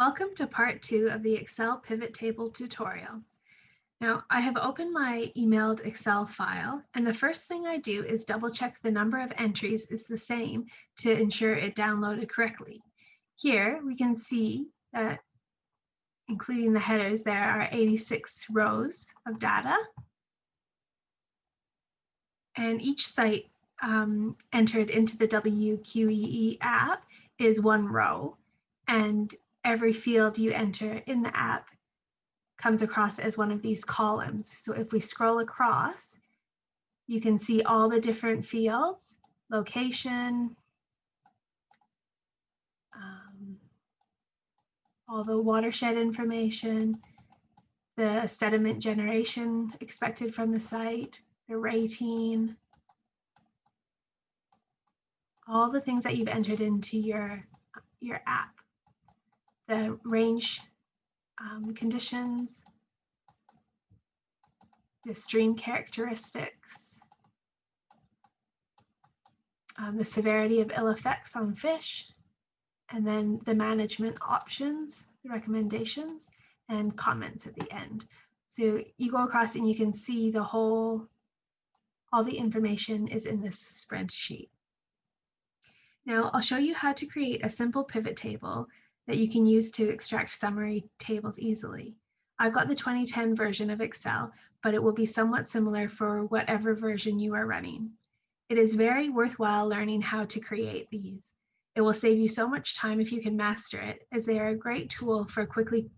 Welcome to part 2 of the Excel pivot table tutorial. Now, I have opened my emailed Excel file, and the first thing I do is double check the number of entries is the same to ensure it downloaded correctly. Here we can see that, including the headers, there are 86 rows of data, and each site entered into the WQEE app is one row, and every field you enter in the app comes across as one of these columns. So if we scroll across, you can see all the different fields, location, all the watershed information, the sediment generation expected from the site, the rating, all the things that you've entered into your app, the range conditions, the stream characteristics, the severity of ill effects on fish, and then the management options, the recommendations, and comments at the end. So you go across and you can see all the information is in this spreadsheet. Now I'll show you how to create a simple pivot table that you can use to extract summary tables easily. I've got the 2010 version of Excel, but it will be somewhat similar for whatever version you are running. It is very worthwhile learning how to create these. It will save you so much time if you can master it, as they are a great tool for quickly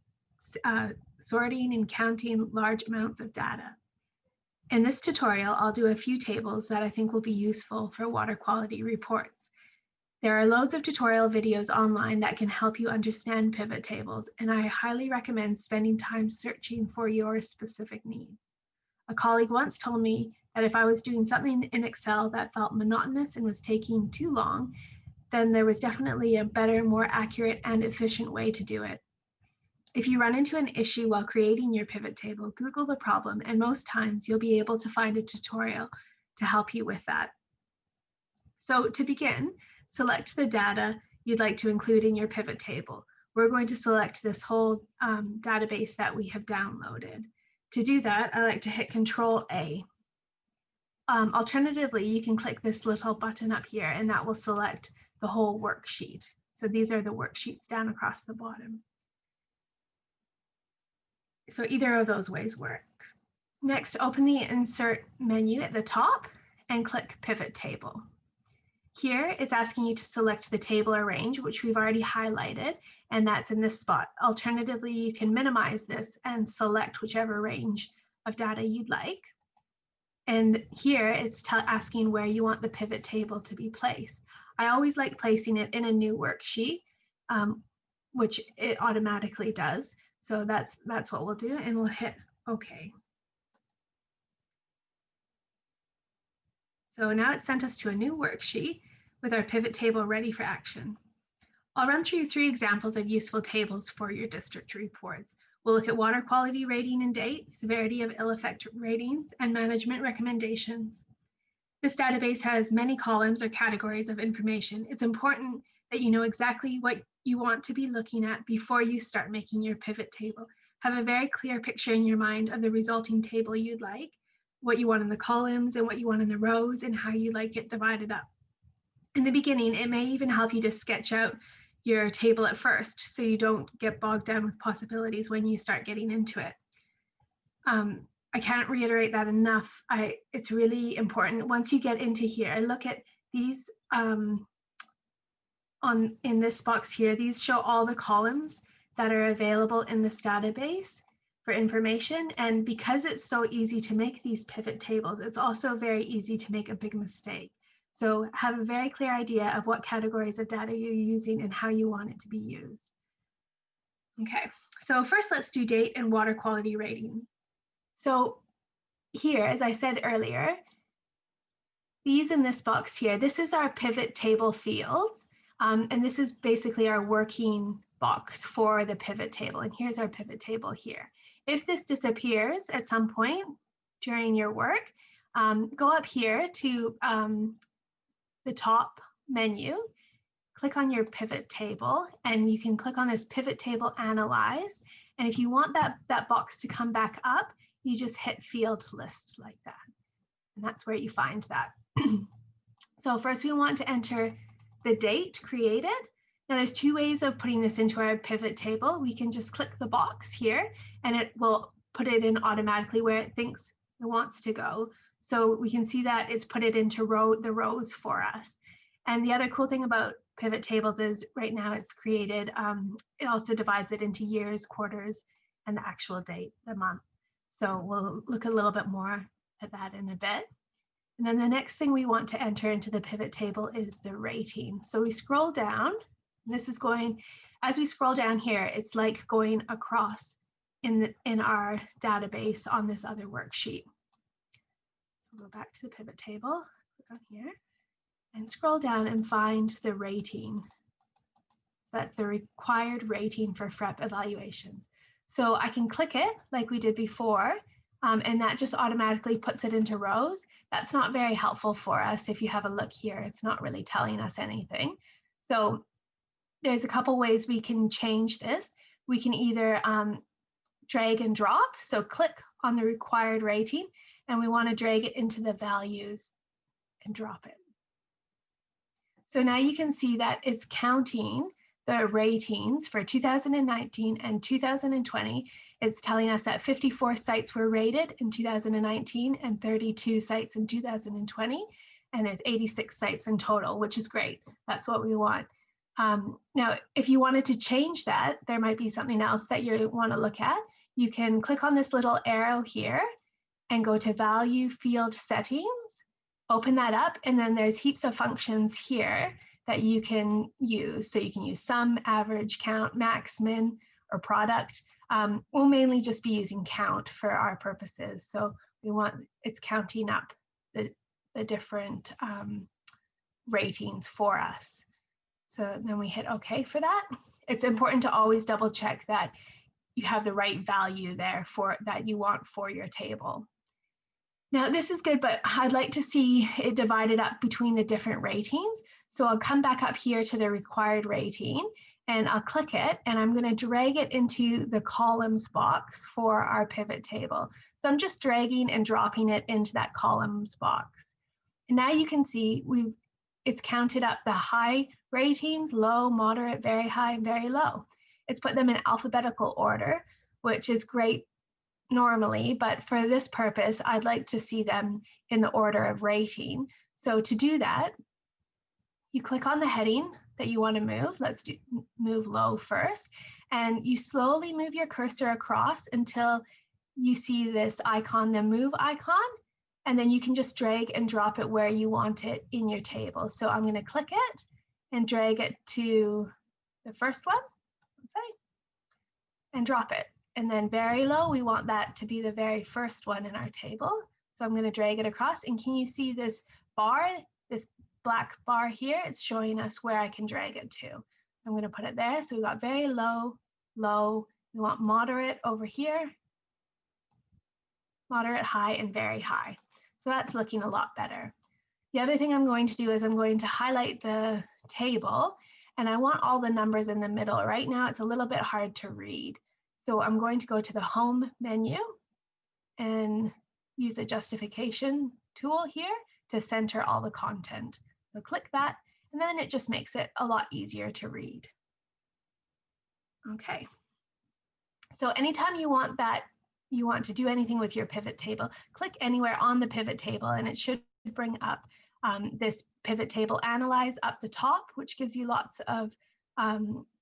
sorting and counting large amounts of data. In this tutorial, I'll do a few tables that I think will be useful for water quality reports. There are loads of tutorial videos online that can help you understand pivot tables, and I highly recommend spending time searching for your specific needs. A colleague once told me that if I was doing something in Excel that felt monotonous and was taking too long, then there was definitely a better, more accurate and efficient way to do it. If you run into an issue while creating your pivot table, Google the problem, and most times you'll be able to find a tutorial to help you with that. So to begin, select the data you'd like to include in your pivot table. We're going to select this whole database that we have downloaded. To do that, I like to hit Control-A. Alternatively, you can click this little button up here and that will select the whole worksheet. So these are the worksheets down across the bottom. So either of those ways work. Next, open the Insert menu at the top and click Pivot Table. Here, it's asking you to select the table or range, which we've already highlighted, and that's in this spot. Alternatively, you can minimize this and select whichever range of data you'd like. And here, it's asking where you want the pivot table to be placed. I always like placing it in a new worksheet, which it automatically does. So that's what we'll do, and we'll hit OK. So now it's sent us to a new worksheet with our pivot table ready for action. I'll run through 3 examples of useful tables for your district reports. We'll look at water quality rating and date, severity of ill effect ratings, and management recommendations. This database has many columns or categories of information. It's important that you know exactly what you want to be looking at before you start making your pivot table. Have a very clear picture in your mind of the resulting table you'd like, what you want in the columns and what you want in the rows, and how you like it divided up. In the beginning, it may even help you to sketch out your table at first so you don't get bogged down with possibilities when you start getting into it. I can't reiterate that enough. It's really important. Once you get into here, look at these in this box here. These show all the columns that are available in this database for information. And because it's so easy to make these pivot tables, it's also very easy to make a big mistake. So have a very clear idea of what categories of data you're using and how you want it to be used. Okay, so first let's do date and water quality rating. So here, as I said earlier, these in this box here, this is our pivot table fields. And this is basically our working box for the pivot table. And here's our pivot table here. If this disappears at some point during your work, go up here to the top menu, click on your pivot table, and you can click on this pivot table analyze. And if you want that box to come back up, you just hit field list like that. And that's where you find that. So first we want to enter the date created. Now there's two ways of putting this into our pivot table. We can just click the box here and it will put it in automatically where it thinks it wants to go. So we can see that it's put it into the rows for us. And the other cool thing about pivot tables is right now it's created, it also divides it into years, quarters, and the actual date, the month. So we'll look a little bit more at that in a bit. And then the next thing we want to enter into the pivot table is the rating. So we scroll down, and this is going, as we scroll down here, it's like going across in our database on this other worksheet. So we'll go back to the pivot table, click on here, and scroll down and find the rating. That's the required rating for FREP evaluations. So I can click it like we did before, and that just automatically puts it into rows. That's not very helpful for us. If you have a look here, it's not really telling us anything. So there's a couple ways we can change this. We can either drag and drop. So click on the required rating, and we want to drag it into the values and drop it. So now you can see that it's counting the ratings for 2019 and 2020. It's telling us that 54 sites were rated in 2019 and 32 sites in 2020. And there's 86 sites in total, which is great. That's what we want. Now, if you wanted to change that, there might be something else that you want to look at. You can click on this little arrow here and go to Value Field Settings, open that up, and then there's heaps of functions here that you can use. So you can use sum, average, count, max, min, or product. We'll mainly just be using count for our purposes. So we want, it's counting up the different ratings for us. So then we hit OK for that. It's important to always double check that you have the right value there for that you want for your table. Now this is good, but I'd like to see it divided up between the different ratings. So I'll come back up here to the required rating and I'll click it and I'm going to drag it into the columns box for our pivot table. So I'm just dragging and dropping it into that columns box. And now you can see it's counted up the high ratings, low, moderate, very high, and very low. It's put them in alphabetical order, which is great normally, but for this purpose, I'd like to see them in the order of rating. So to do that, you click on the heading that you want to move. Let's move low first. And you slowly move your cursor across until you see this icon, the move icon. And then you can just drag and drop it where you want it in your table. So I'm going to click it and drag it to the first one, and drop it. And then very low, we want that to be the very first one in our table. So I'm going to drag it across. And can you see this bar, this black bar here? It's showing us where I can drag it to. I'm going to put it there. So we've got very low, low. We want moderate over here, moderate, high, and very high. So that's looking a lot better. The other thing I'm going to do is I'm going to highlight the table, and I want all the numbers in the middle. Right now, it's a little bit hard to read. So I'm going to go to the home menu and use the justification tool here to center all the content. So click that, and then it just makes it a lot easier to read. Okay. So anytime you want to do anything with your pivot table, click anywhere on the pivot table, and it should bring up this pivot table analyze up the top, which gives you lots of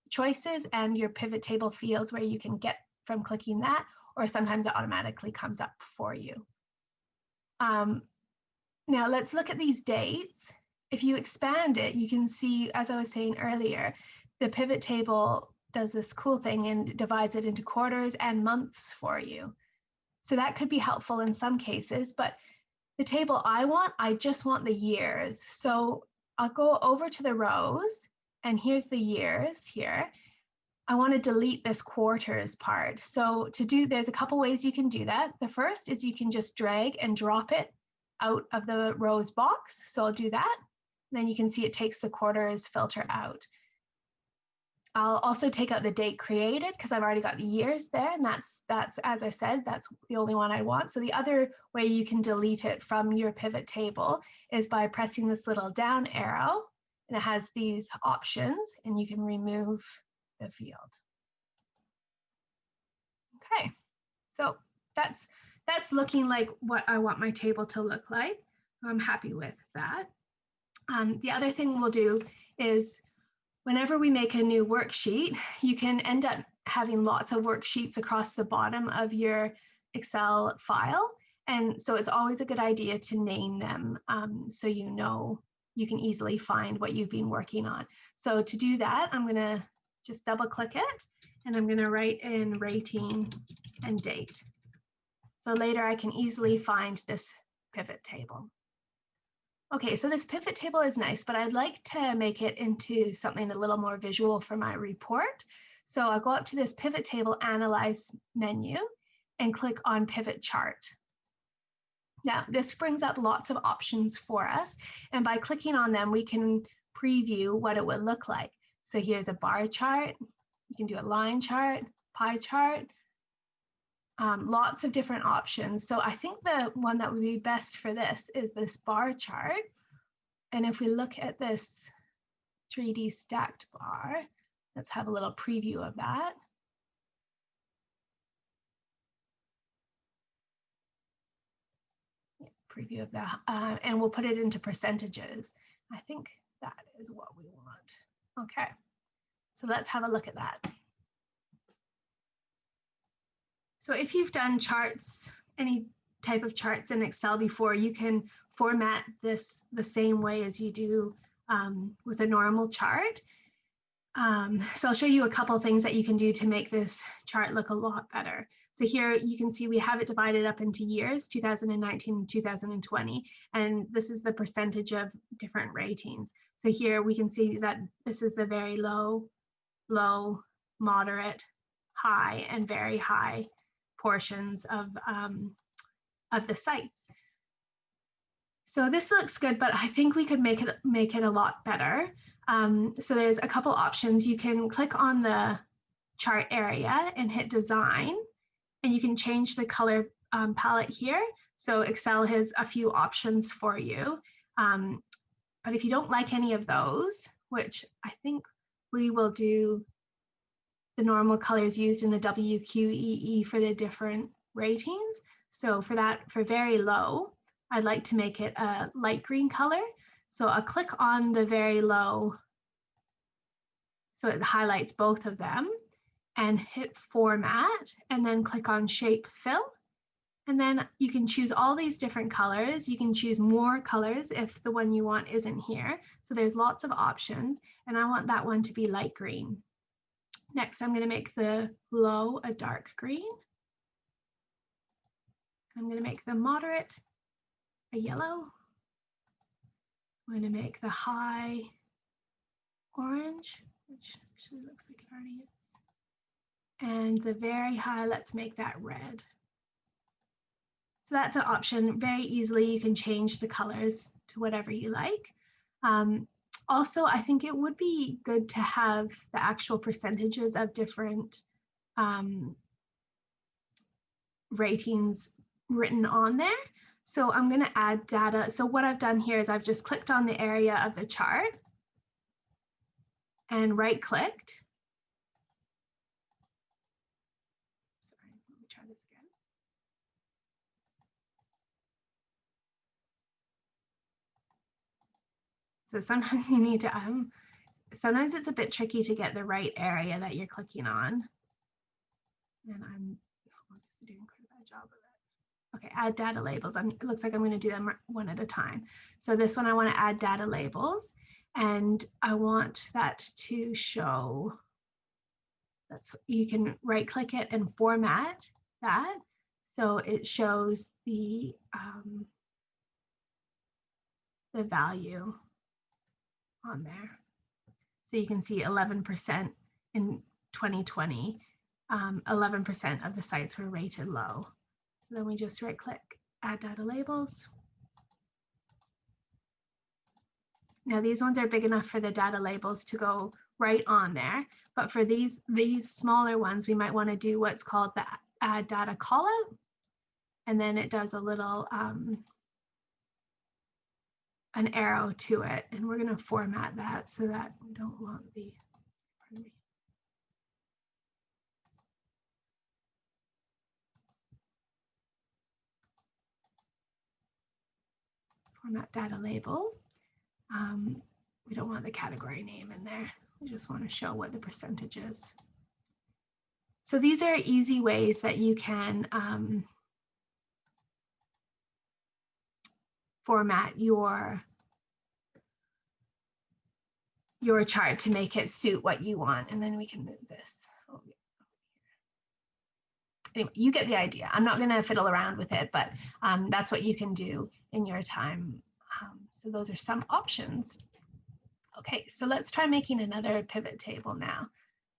choices and your pivot table fields where you can get from clicking that, or sometimes it automatically comes up for you. Now let's look at these dates. If you expand it, you can see, as I was saying earlier, the pivot table does this cool thing and divides it into quarters and months for you. So that could be helpful in some cases, but the table I just want the years. So I'll go over to the rows, and here's the years here. I want to delete this quarters part. So there's a couple ways you can do that. The first is you can just drag and drop it out of the rows box. So I'll do that. Then you can see it takes the quarters filter out. I'll also take out the date created because I've already got the years there, and that's as I said, that's the only one I want. So the other way you can delete it from your pivot table is by pressing this little down arrow, and it has these options, and you can remove the field. Okay, so that's looking like what I want my table to look like. I'm happy with that. The other thing we'll do is whenever we make a new worksheet, you can end up having lots of worksheets across the bottom of your Excel file. And so it's always a good idea to name them so you know you can easily find what you've been working on. So to do that, I'm gonna just double click it and I'm gonna write in rating and date. So later I can easily find this pivot table. Okay, so this pivot table is nice, but I'd like to make it into something a little more visual for my report. So I'll go up to this pivot table analyze menu and click on pivot chart. Now, this brings up lots of options for us. And by clicking on them, we can preview what it would look like. So here's a bar chart. You can do a line chart, pie chart, lots of different options. So I think the one that would be best for this is this bar chart. And if we look at this 3D stacked bar, let's have a little preview of that. Yeah, preview of that, and we'll put it into percentages. I think that is what we want. Okay, so let's have a look at that. So if you've done charts, any type of charts in Excel before, you can format this the same way as you do with a normal chart. So I'll show you a couple things that you can do to make this chart look a lot better. So here you can see we have it divided up into years, 2019 and 2020, and this is the percentage of different ratings. So here we can see that this is the very low, low, moderate, high, and very high portions of the sites. So this looks good, but I think we could make it a lot better. So there's a couple options. You can click on the chart area and hit design, and you can change the color palette here. So Excel has a few options for you. But if you don't like any of those, which I think we will do the normal colors used in the WQEE for the different ratings. So for that, for very low, I'd like to make it a light green color. So I'll click on the very low, so it highlights both of them, and hit format, and then click on shape fill. And then you can choose all these different colors. You can choose more colors if the one you want isn't here. So there's lots of options, and I want that one to be light green. Next, I'm going to make the low a dark green. I'm going to make the moderate a yellow. I'm going to make the high orange, which actually looks like it already is. And the very high, let's make that red. So that's an option. Very easily, you can change the colors to whatever you like. Also, I think it would be good to have the actual percentages of different ratings written on there. So I'm going to add data. So what I've done here is I've just clicked on the area of the chart and right-clicked. Sorry, let me try this again. So sometimes you need to, sometimes it's a bit tricky to get the right area that you're clicking on. And I'm obviously doing quite a bad job of it. Okay, add data labels. It looks like I'm going to do them one at a time. So this one I want to add data labels, and I want that to show. You can right click it and format that so it shows the value on there. So you can see 11% in 2020, 11% of the sites were rated low. So then we just right click, add data labels. Now these ones are big enough for the data labels to go right on there, but for these smaller ones, we might want to do what's called the add data callout, and then it does a little an arrow to it, and we're going to format that so that we don't want the, pardon me. Format data label. We don't want the category name in there. We just want to show what the percentage is. So these are easy ways that you can format your chart to make it suit what you want. And then we can move this. Anyway, you get the idea. I'm not going to fiddle around with it, but that's what you can do in your time. So those are some options. Okay, so let's try making another pivot table now.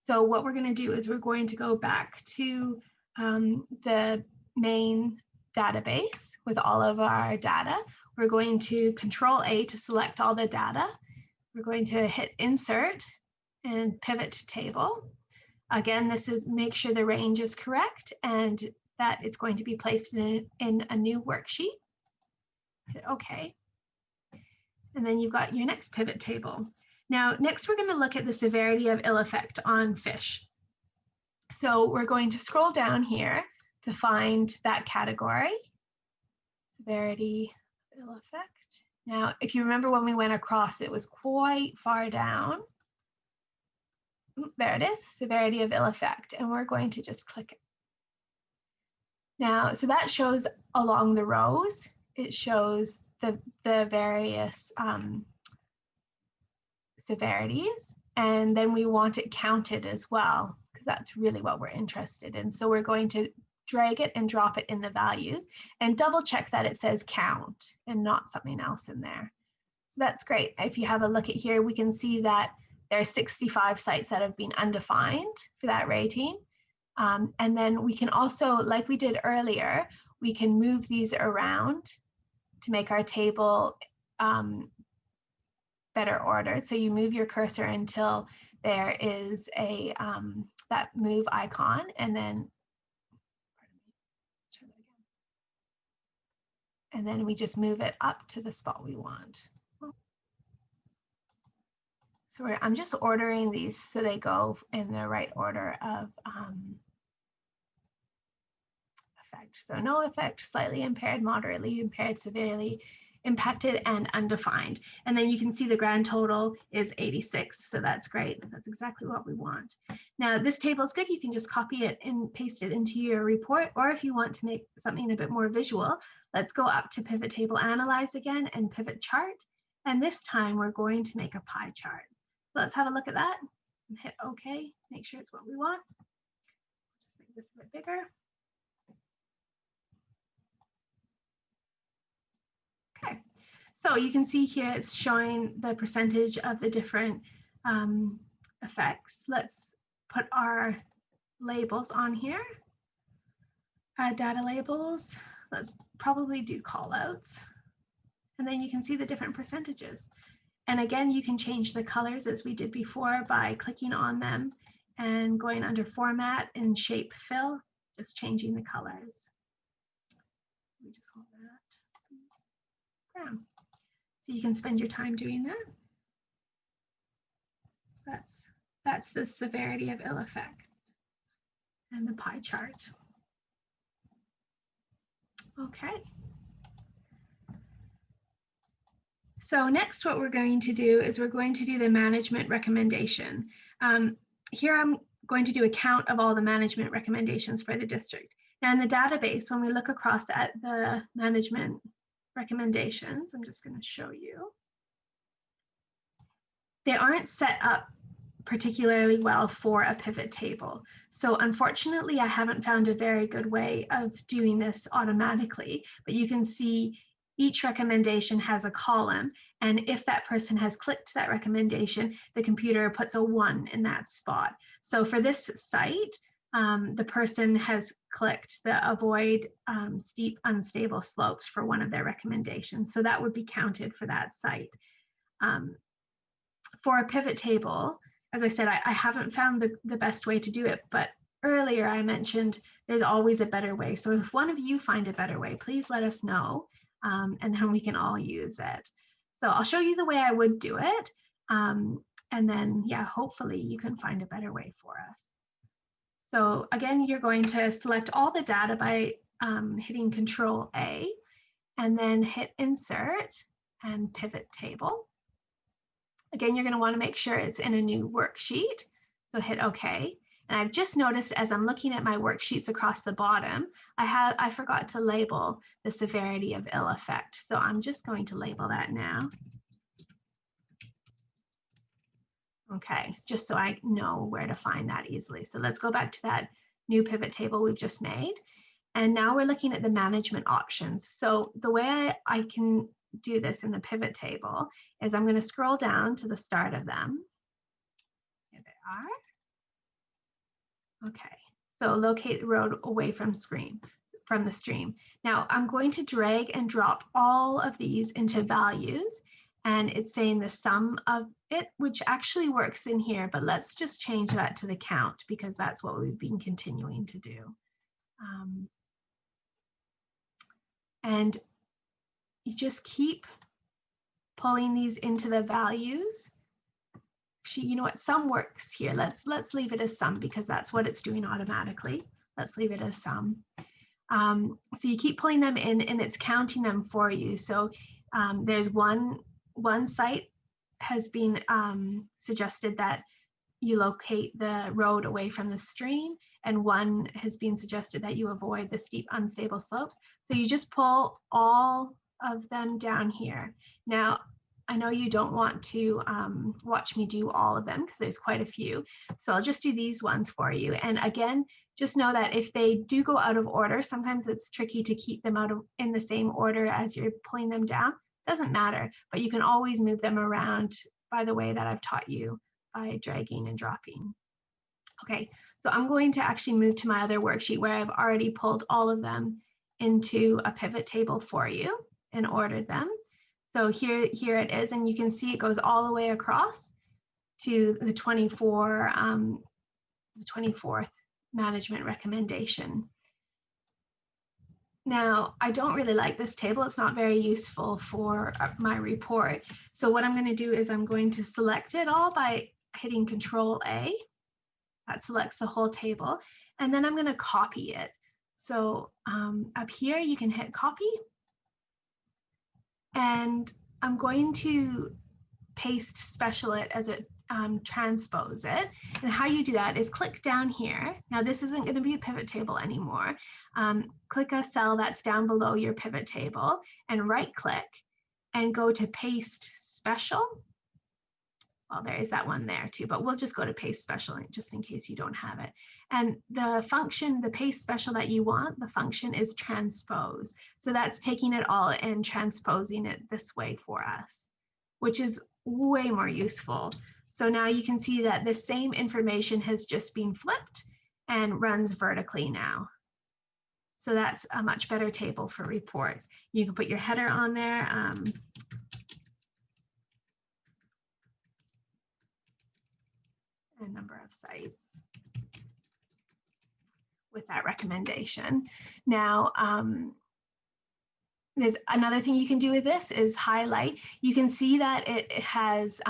So what we're going to do is we're going to go back to the main database with all of our data. We're going to Control A to select all the data. We're going to hit Insert and Pivot to Table. Again, this is make sure the range is correct and that it's going to be placed in a new worksheet. Hit OK. And then you've got your next pivot table. Now, next we're going to look at the severity of ill effect on fish. So we're going to scroll down here to find that category, severity of ill effect. Now, if you remember when we went across, it was quite far down. There it is, severity of ill effect, and we're going to just click it. Now, so that shows along the rows, it shows the various severities, and then we want it counted as well, because that's really what we're interested in. So we're going to drag it and drop it in the values and double check that it says count and not something else in there. So that's great. If you have a look at here, we can see that there are 65 sites that have been undefined for that rating. And then we can also, like we did earlier, we can move these around to make our table better ordered. So you move your cursor until there is a that move icon, and then we just move it up to the spot we want. So I'm just ordering these so they go in the right order of effect. So no effect, slightly impaired, moderately impaired, severely impacted, and undefined. And then you can see the grand total is 86. So that's great. That's exactly what we want. Now this table is good. You can just copy it and paste it into your report. Or if you want to make something a bit more visual, let's go up to Pivot Table Analyze again and Pivot Chart. And this time we're going to make a pie chart. So let's have a look at that and hit OK. Make sure it's what we want. Just make this a bit bigger. Okay, so you can see here it's showing the percentage of the different effects. Let's put our labels on here. Add data labels. Let's probably do callouts. And then you can see the different percentages. And again, you can change the colors as we did before by clicking on them and going under Format and Shape Fill, just changing the colors. Let me just hold that. So you can spend your time doing that. That's the severity of ill effect and the pie chart. Okay. So next what we're going to do is we're going to do the management recommendation. Here I'm going to do a count of all the management recommendations for the district. Now in the database, when we look across at the management recommendations, I'm just going to show you. They aren't set up particularly well for a pivot table. So unfortunately, I haven't found a very good way of doing this automatically, but you can see each recommendation has a column, and if that person has clicked that recommendation, the computer puts a 1 in that spot. So for this site, the person has clicked the avoid steep unstable slopes for one of their recommendations. So that would be counted for that site. For a pivot table, as I said, I haven't found the best way to do it, but earlier I mentioned there's always a better way. So if one of you find a better way, please let us know, and then we can all use it. So I'll show you the way I would do it, and then, yeah, hopefully you can find a better way for us. So again, you're going to select all the data by hitting Control A, and then hit Insert and Pivot Table. Again, you're going to want to make sure it's in a new worksheet, so hit OK. And I've just noticed as I'm looking at my worksheets across the bottom, I forgot to label the severity of ill effect. So I'm just going to label that now. Okay, just so I know where to find that easily. So let's go back to that new pivot table we've just made. And now we're looking at the management options. So the way I can do this in the pivot table is I'm going to scroll down to the start of them. Here they are. Okay, so locate the road away from the stream. Now I'm going to drag and drop all of these into values, and it's saying the sum of it, which actually works in here, but let's just change that to the count because that's what we've been continuing to do. And you just keep pulling these into the values. Actually, you know what, sum works here. Let's leave it as sum because that's what it's doing automatically. Let's leave it as sum. So you keep pulling them in and it's counting them for you. So there's one site has been suggested that you locate the road away from the stream, and one has been suggested that you avoid the steep, unstable slopes. So you just pull all of them down here. Now, I know you don't want to watch me do all of them because there's quite a few. So I'll just do these ones for you. And again, just know that if they do go out of order, sometimes it's tricky to keep them in the same order as you're pulling them down. Doesn't matter, but you can always move them around by the way that I've taught you by dragging and dropping. Okay, so I'm going to actually move to my other worksheet where I've already pulled all of them into a pivot table for you and ordered them. So here it is, and you can see it goes all the way across to the 24th management recommendation. Now, I don't really like this table. It's not very useful for my report. So what I'm going to do is I'm going to select it all by hitting Control A. That selects the whole table. And then I'm going to copy it. So up here, you can hit copy. And I'm going to paste special it as it transpose it. And how you do that is click down here. Now this isn't going to be a pivot table anymore. Click a cell that's down below your pivot table and right click and go to paste special. Well, there is that one there too, but we'll just go to paste special just in case you don't have it. And the function, the paste special that you want, the function is transpose. So that's taking it all and transposing it this way for us, which is way more useful. So now you can see that the same information has just been flipped and runs vertically now. So that's a much better table for reports. You can put your header on there. A number of sites with that recommendation. Now, there's another thing you can do with this is highlight. You can see that it has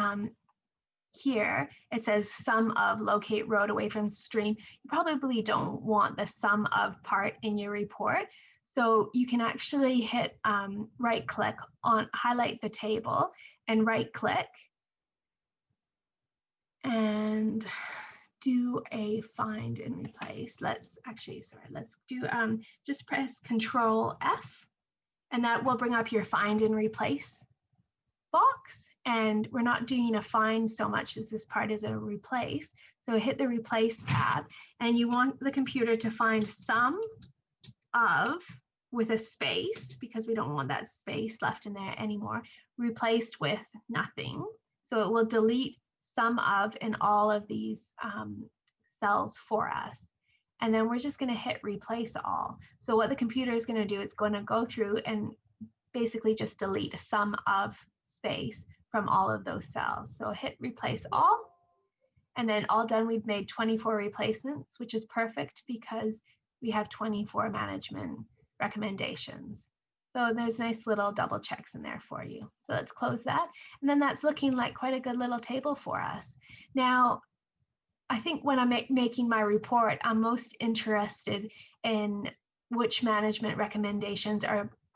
here, it says sum of locate road away from stream. You probably don't want the sum of part in your report. So you can actually hit right click on, highlight the table and right click and do a find and replace. Let's do, just press Control F and that will bring up your find and replace box. And we're not doing a find so much as this part is a replace. So hit the replace tab and you want the computer to find sum of with a space because we don't want that space left in there anymore, replaced with nothing. So it will delete sum of in all of these cells for us. And then we're just going to hit replace all. So what the computer is going to do is going to go through and basically just delete sum of space from all of those cells. So hit replace all, and then all done. We've made 24 replacements, which is perfect because we have 24 management recommendations. So there's nice little double checks in there for you. So let's close that. And then that's looking like quite a good little table for us. Now, I think when I'm making my report, I'm most interested in which management recommendations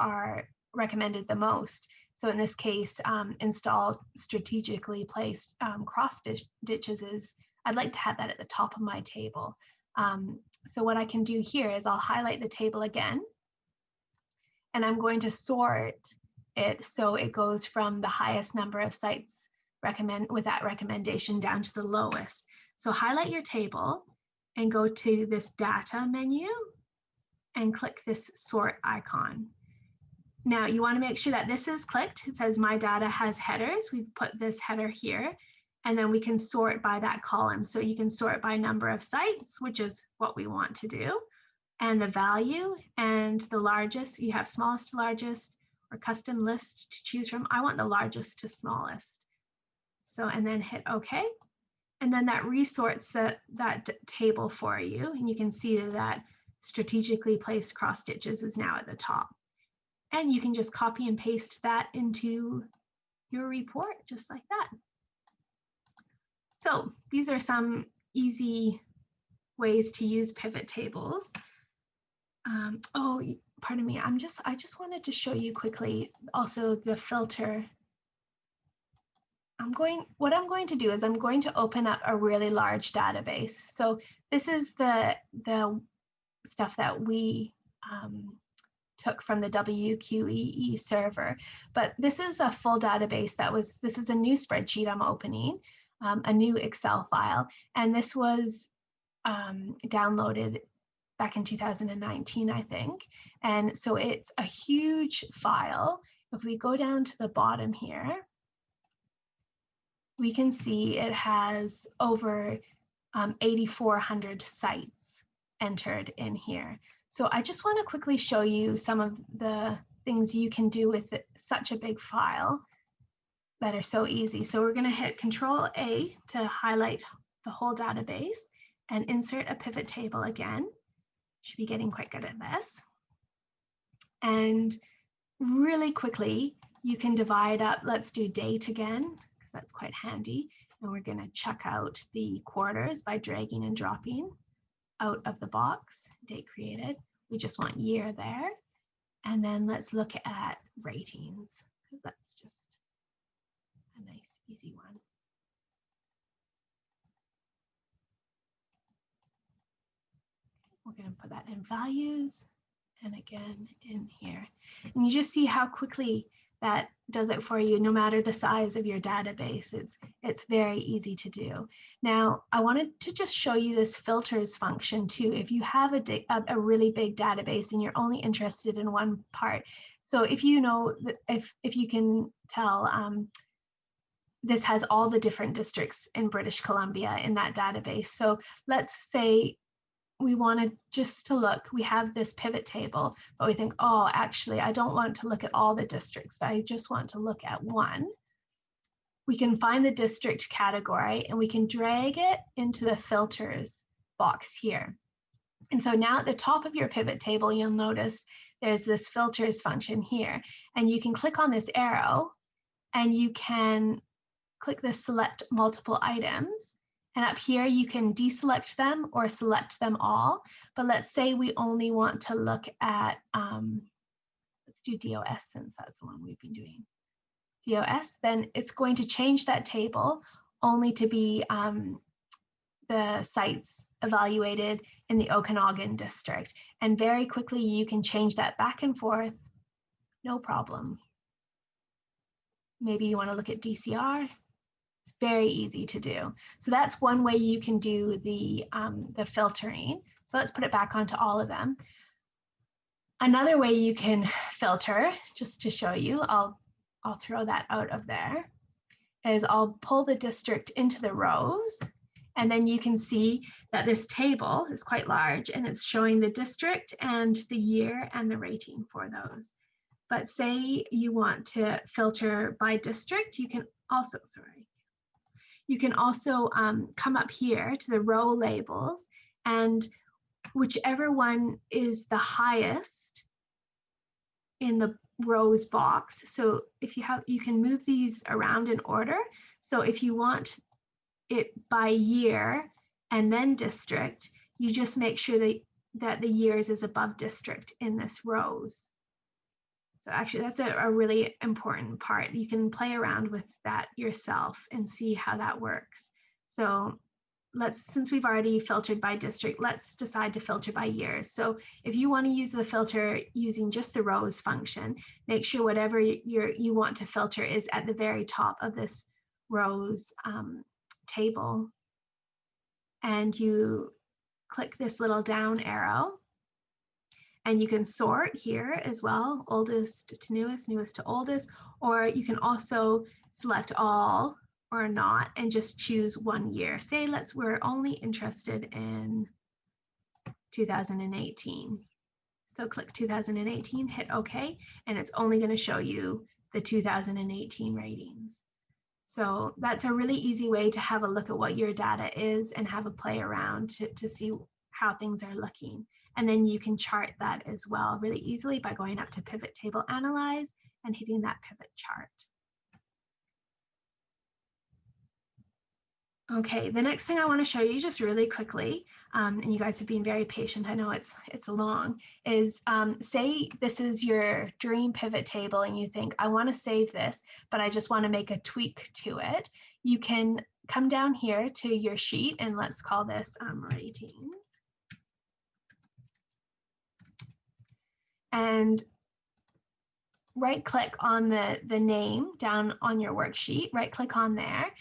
are recommended the most. So in this case, install strategically placed cross ditches I'd like to have that at the top of my table. So what I can do here is I'll highlight the table again, and I'm going to sort it so it goes from the highest number of sites with that recommendation down to the lowest. So highlight your table and go to this data menu and click this sort icon. Now you want to make sure that this is clicked. It says my data has headers. We've put this header here, and then we can sort by that column. So you can sort by number of sites, which is what we want to do, and the value, and the largest. You have smallest to largest or custom list to choose from. I want the largest to smallest. So, and then hit OK. And then that resorts that table for you. And you can see that strategically placed cross stitches is now at the top. And you can just copy and paste that into your report just like that. So these are some easy ways to use pivot tables. Oh, pardon me. I just wanted to show you quickly also the filter. What I'm going to do is I'm going to open up a really large database. So this is the stuff that we took from the WQEE server, but this is a full database this is a new spreadsheet I'm opening, a new Excel file, and this was downloaded back in 2019, I think. And so it's a huge file. If we go down to the bottom here, we can see it has over 8,400 sites entered in here. So I just want to quickly show you some of the things you can do with such a big file that are so easy. So we're going to hit Control A to highlight the whole database and insert a pivot table again. Should be getting quite good at this. And really quickly, you can divide up. Let's do date again, because that's quite handy. And we're going to check out the quarters by dragging and dropping out of the box, date created. We just want year there. And then let's look at ratings, because that's just a nice, easy one. We're going to put that in values and again in here. And you just see how quickly that does it for you, no matter the size of your database. It's very easy to do. Now, I wanted to just show you this filters function too. If you have a really big database and you're only interested in one part. So if you know, if you can tell, this has all the different districts in British Columbia in that database. So let's say we wanted just to look, we have this pivot table, but we think, oh, actually, I don't want to look at all the districts. I just want to look at one. We can find the district category and we can drag it into the filters box here. And so now at the top of your pivot table, you'll notice there's this filters function here, and you can click on this arrow and you can click the select multiple items. And up here, you can deselect them or select them all. But let's say we only want to look at, let's do DOS since that's the one we've been doing. DOS, then it's going to change that table only to be the sites evaluated in the Okanagan district. And very quickly, you can change that back and forth, no problem. Maybe you want to look at DCR. It's very easy to do. So that's one way you can do the filtering. So let's put it back onto all of them. Another way you can filter, just to show you, I'll throw that out of there, is I'll pull the district into the rows, and then you can see that this table is quite large and it's showing the district and the year and the rating for those. But say you want to filter by district, you can also, come up here to the row labels, and whichever one is the highest in the rows box. So if you have, you can move these around in order. So if you want it by year and then district, you just make sure that the years is above district in this rows. So actually that's a really important part. You can play around with that yourself and see how that works. So since we've already filtered by district, let's decide to filter by years. So if you want to use the filter using just the rows function, make sure whatever you want to filter is at the very top of this rows table. And you click this little down arrow, and you can sort here as well, oldest to newest, newest to oldest, or you can also select all or not and just choose 1 year. Say we're only interested in 2018. So click 2018, hit OK, and it's only going to show you the 2018 ratings. So that's a really easy way to have a look at what your data is and have a play around to see how things are looking. And then you can chart that as well really easily by going up to Pivot Table Analyze and hitting that pivot chart. Okay, the next thing I want to show you just really quickly, and you guys have been very patient, I know it's long, is say this is your dream pivot table and you think, I want to save this, but I just want to make a tweak to it. You can come down here to your sheet, and let's call this ratings. And right click on the name down on your worksheet, right click on there,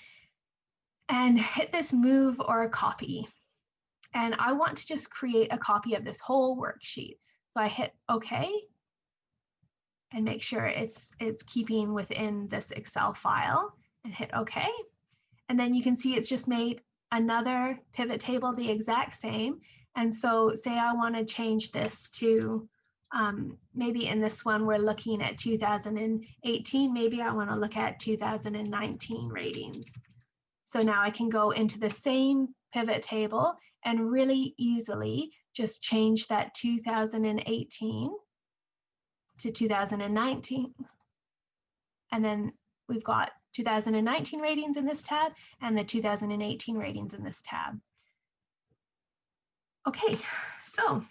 and hit this move or copy. And I want to just create a copy of this whole worksheet. So I hit OK and make sure it's keeping within this Excel file, and hit OK. And then you can see it's just made another pivot table the exact same. And so say I want to change this to maybe in this one we're looking at 2018, maybe I want to look at 2019 ratings. So now I can go into the same pivot table and really easily just change that 2018 to 2019. And then we've got 2019 ratings in this tab and the 2018 ratings in this tab. Okay, so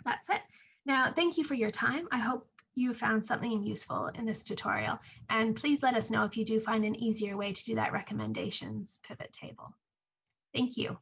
that's it. Now, thank you for your time. I hope you found something useful in this tutorial, and please let us know if you do find an easier way to do that recommendations pivot table. Thank you.